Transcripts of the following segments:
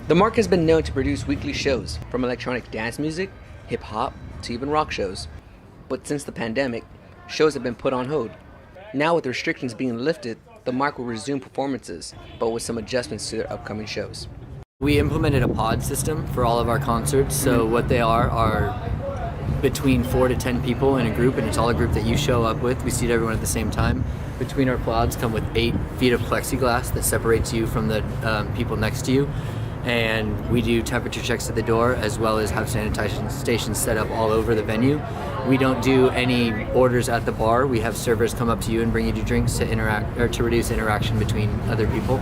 The Mark has been known to produce weekly shows, from electronic dance music, hip-hop, to even rock shows. But since the pandemic, shows have been put on hold. Now with restrictions being lifted, the Mark will resume performances, but with some adjustments to their upcoming shows. We implemented a pod system for all of our concerts, so what they are between 4 to 10 people in a group, and it's all a group that you show up with. We seat everyone at the same time. Between our pods come with 8 feet of plexiglass that separates you from the people next to you, and we do temperature checks at the door as well as have sanitation stations set up all over the venue. We don't do any orders at the bar. We have servers come up to you and bring you drinks to interact or to reduce interaction between other people.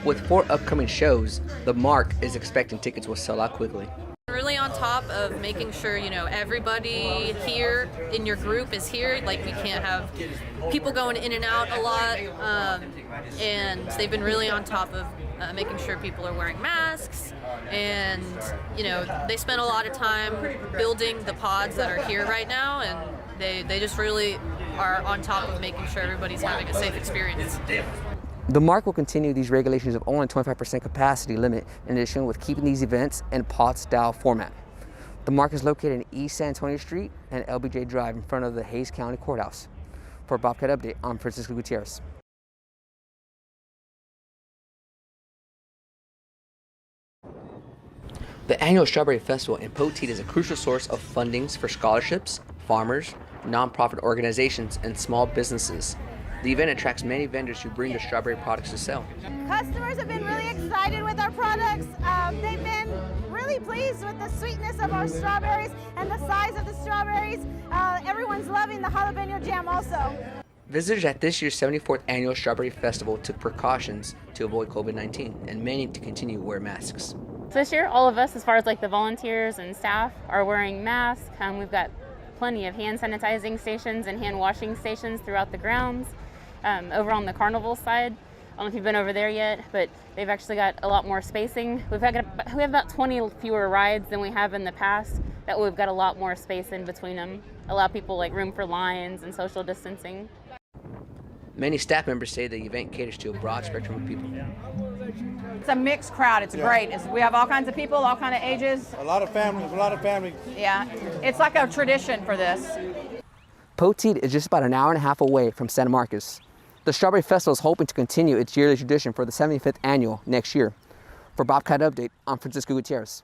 With 4 upcoming shows, the Mark is expecting tickets will sell out quickly. Really on top of making sure, everybody here in your group is here. Like, we can't have people going in and out a lot. And they've been really on top of making sure people are wearing masks. And, they spent a lot of time building the pods that are here right now. And they just really are on top of making sure everybody's having a safe experience. The Mark will continue these regulations of only 25% capacity limit, in addition with keeping these events in pod-style format. The Mark is located in East San Antonio Street and LBJ Drive in front of the Hays County Courthouse. For Bobcat Update, I'm Gonzalez-Gutierrez. The annual Strawberry Festival in Poteet is a crucial source of fundings for scholarships, farmers, nonprofit organizations, and small businesses. The event attracts many vendors who bring their strawberry products to sell. Customers have been really excited with our products. They've been really pleased with the sweetness of our strawberries and the size of the strawberries. Everyone's loving the jalapeno jam also. Visitors at this year's 74th Annual Strawberry Festival took precautions to avoid COVID-19, and many to continue to wear masks. This year, all of us, as far as like the volunteers and staff, are wearing masks. We've got plenty of hand sanitizing stations and hand washing stations throughout the grounds. Over on the carnival side, I don't know if you've been over there yet, but they've actually got a lot more spacing. We have about 20 fewer rides than we have in the past. That we've got a lot more space in between them. Allow people room for lines and social distancing. Many staff members say the event caters to a broad spectrum of people. It's a mixed crowd. It's great. We have all kinds of people, all kinds of ages. A lot of families. Yeah, it's like a tradition for this. Poteet is just about an hour and a half away from San Marcos. The Strawberry Festival is hoping to continue its yearly tradition for the 75th annual next year. For Bobcat Update, I'm Gonzalez-Gutierrez.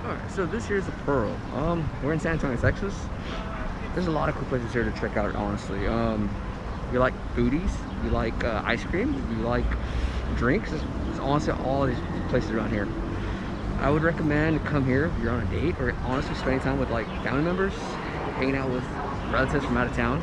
Alright, so this here's the Pearl. We're in San Antonio, Texas. There's a lot of cool places here to check out, honestly. If you like foodies, you like ice cream, you like drinks, there's honestly all these places around here. I would recommend come here if you're on a date, or honestly spending time with family members, hanging out with relatives from out of town.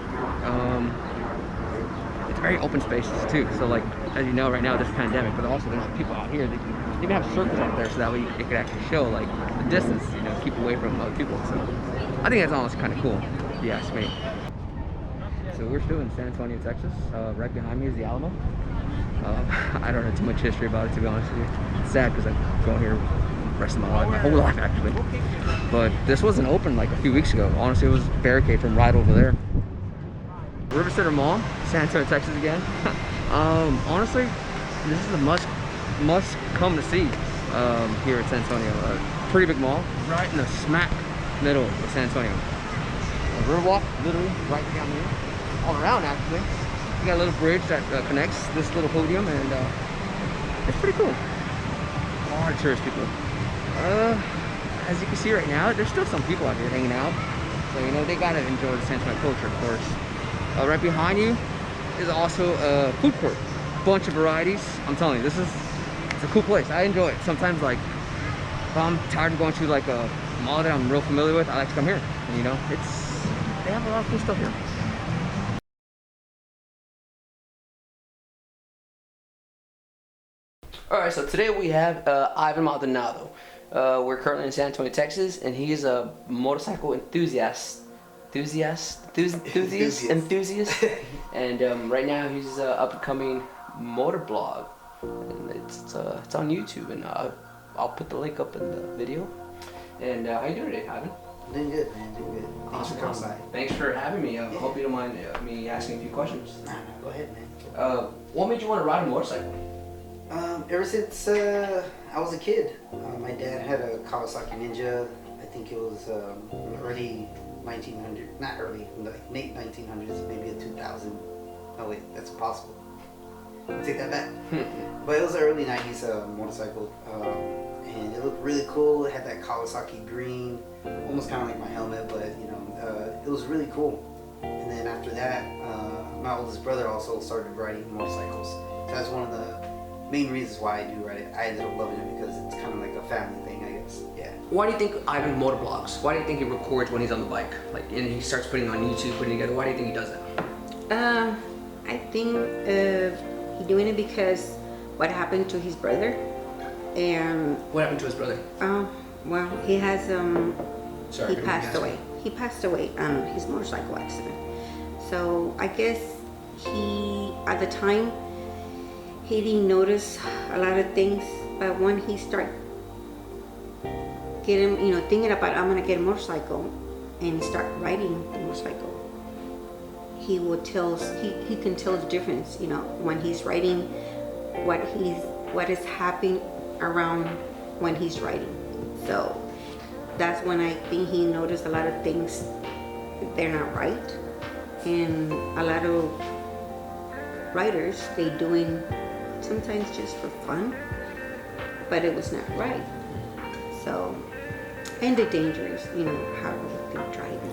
It's very open spaces too, so as you know right now there's a pandemic, but also there's people out here that can even have circles out there, so that way it could actually show the distance, keep away from other people. So I think that's honestly kind of cool, if you ask me. So we're still in San Antonio, Texas. Right behind me is the Alamo. I don't know too much history about it, to be honest with you. It's sad because I've grown here the rest of my life, my whole life actually. But this wasn't open like a few weeks ago. Honestly, it was barricade from right over there. River Center Mall, San Antonio, Texas again. Honestly, this is a must come to see here at San Antonio. Pretty big mall, right in the smack middle of San Antonio. A riverwalk, literally right down here, all around actually. You got a little bridge that connects this little podium, and it's pretty cool. A lot of tourist people. As you can see right now, there's still some people out here hanging out. So, you know, they gotta enjoy the San Antonio culture, of course. Right behind you is also a food court. Bunch of varieties. I'm telling you, it's a cool place. I enjoy it. Sometimes, like, if I'm tired of going to like a mall that I'm real familiar with, I like to come here. And, you know, they have a lot of cool stuff here. Alright, so today we have Ivan Maldonado. We're currently in San Antonio, Texas, and he is a motorcycle enthusiast. And right now he's up and coming motor blog, and it's on YouTube, and I'll put the link up in the video. And how you doing today, Ivan? Doing good, man. Doing good. Thanks for coming by. Thanks for having me. I hope you don't mind me asking a few questions. Nah, go ahead, man. What made you want to ride a motorcycle? Ever since I was a kid, my dad had a Kawasaki Ninja. I think it was early 1900, not early, like late 1900s, maybe a 2000. Oh wait, that's impossible. Take that back. But it was the early 90s motorcycle, and it looked really cool. It had that Kawasaki green, almost kind of like my helmet, but you know, it was really cool. And then after that, my oldest brother also started riding motorcycles. So that's one of the main reasons why I do ride it. I ended up loving it because it's kind of like a family thing, I guess. Yeah. Why do you think Ivan motovlogs? Why do you think he records when he's on the bike? Like, and he starts putting on YouTube, putting together. Why do you think he does that? I think he doing it because what happened to his brother, and What happened to his brother? well, he has Sorry, he passed away. He passed away on his motorcycle accident. So I guess he at the time he didn't notice a lot of things, but when he started getting, you know, thinking about I'm gonna get a motorcycle and start riding the motorcycle, he will tell, he can tell the difference, you know, when he's riding, what is happening around when he's riding. So that's when I think he noticed a lot of things that they're not right, and a lot of riders, they doing sometimes just for fun, but it was not right. So, and the dangers, you know, how they're driving.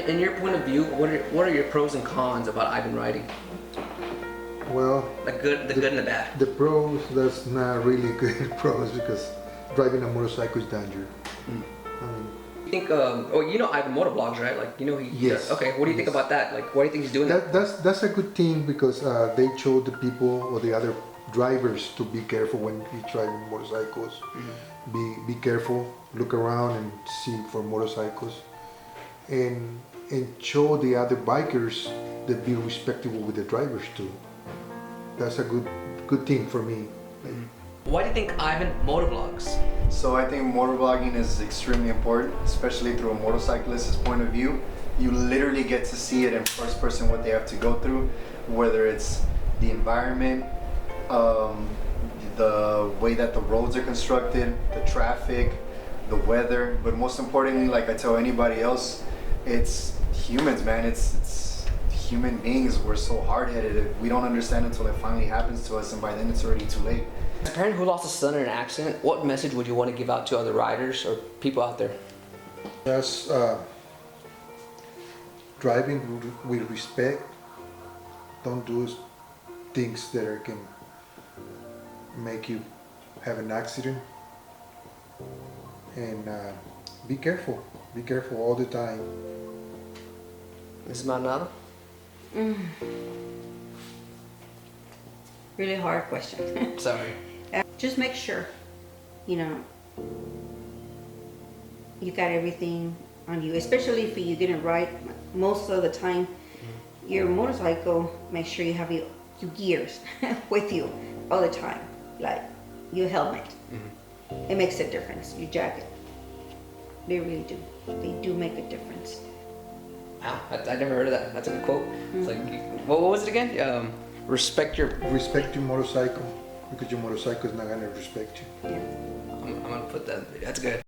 In your point of view, what are your pros and cons about Ivan riding? Well, The good and the bad. the pros, that's not really good pros because driving a motorcycle is dangerous. You think, you know Ivan motovlogs, right? Like, you know he. Yes. Okay, what do you think about that? Like, why do you think he's doing that? That's a good thing because they show the people or the other drivers to be careful when you're driving motorcycles. Be careful, look around and see for motorcycles, and show the other bikers that be respectable with the drivers too. That's a good thing for me. Why do you think Ivan motovlogs? So I think motorvlogging is extremely important, especially through a motorcyclist's point of view. You literally get to see it in first person what they have to go through, whether it's the environment, the way that the roads are constructed, the traffic, the weather, but most importantly, like I tell anybody else, it's humans, man. It's human beings. We're so hard-headed. We don't understand until it finally happens to us, and by then it's already too late. As a parent who lost a son in an accident, what message would you want to give out to other riders or people out there? Just driving with respect. Don't do things that can make you have an accident. And be careful. Be careful all the time. Mrs. Maldonado? Really hard question. Sorry. Just make sure, you know, you got everything on you, especially if you didn't ride most of the time. Your motorcycle, make sure you have your gears with you all the time, like your helmet. It makes a difference. Your jacket. They really do. They do make a difference. Wow, I never heard of that. That's a good quote. It's like, what was it again? Respect your motorcycle, because your motorcycle is not gonna respect you. Yeah. I'm gonna put that. That's good.